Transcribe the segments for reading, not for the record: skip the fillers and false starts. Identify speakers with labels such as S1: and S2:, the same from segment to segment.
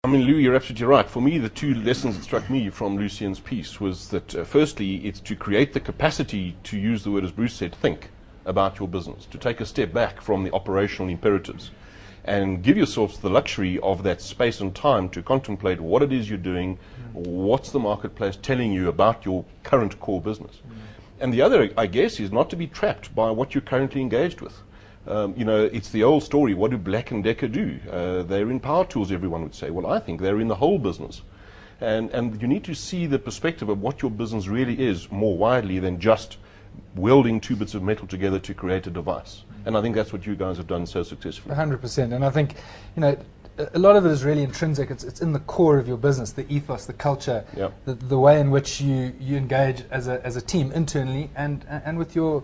S1: I mean, Lou, you're absolutely right. For me, the two lessons that struck me from Lucien's piece was that, firstly, it's to create the capacity to use the word, as Bruce said, think about your business, to take a step back from the operational imperatives and give yourselves the luxury of that space and time to contemplate what it is you're doing, what's the marketplace telling you about your current core business. And the other, I guess, is not to be trapped by what you're currently engaged with. You know, it's the old story, what do Black and Decker do? They're in power tools, everyone would say. Well, I think they're in the whole business. And you need to see the perspective of what your business really is more widely than just welding two bits of metal together to create a device. And I think that's what you guys have done so successfully.
S2: 100%. And I think, you know, a lot of it is really intrinsic. It's in the core of your business, the ethos, the culture,
S1: yep.
S2: the way in which you engage as a team internally and with your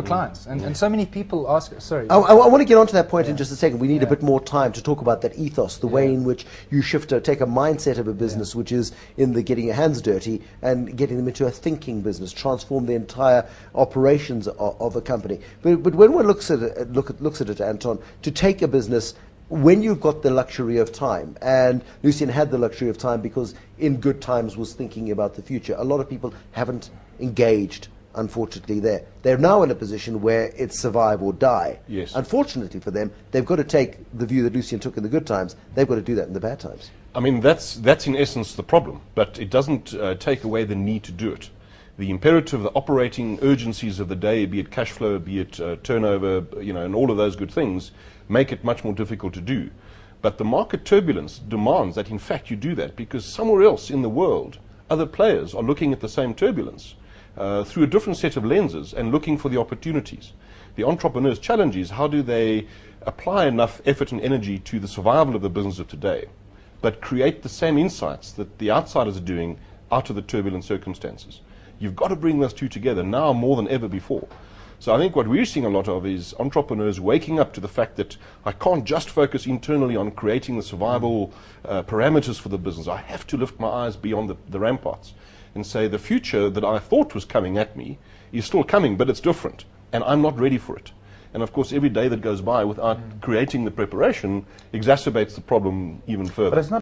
S2: clients. And so many people ask, sorry.
S3: I want to get onto that point in just a second. We need a bit more time to talk about that ethos, the way in which you take a mindset of a business which is in the getting your hands dirty and getting them into a thinking business, transform the entire operations of a company. But when one looks at it, Anton, to take a business when you've got the luxury of time, and Lucien had the luxury of time because in good times was thinking about the future. A lot of people haven't engaged, unfortunately, there. They're now in a position where it's survive or die.
S1: Yes.
S3: Unfortunately for them, they've got to take the view that Lucien took in the good times. They've got to do that in the bad times.
S1: I mean, that's in essence the problem, but it doesn't take away the need to do it. The imperative, the operating urgencies of the day, be it cash flow, be it turnover, you know, and all of those good things, make it much more difficult to do. But the market turbulence demands that, in fact, you do that, because somewhere else in the world, other players are looking at the same turbulence through a different set of lenses and looking for the opportunities. The entrepreneur's challenge is how do they apply enough effort and energy to the survival of the business of today, but create the same insights that the outsiders are doing out of the turbulent circumstances. You've got to bring those two together now more than ever before. So I think what we're seeing a lot of is entrepreneurs waking up to the fact that I can't just focus internally on creating the survival parameters for the business. I have to lift my eyes beyond the ramparts and say the future that I thought was coming at me is still coming, but it's different, and I'm not ready for it. And of course, every day that goes by without creating the preparation exacerbates the problem even further.
S2: But it's not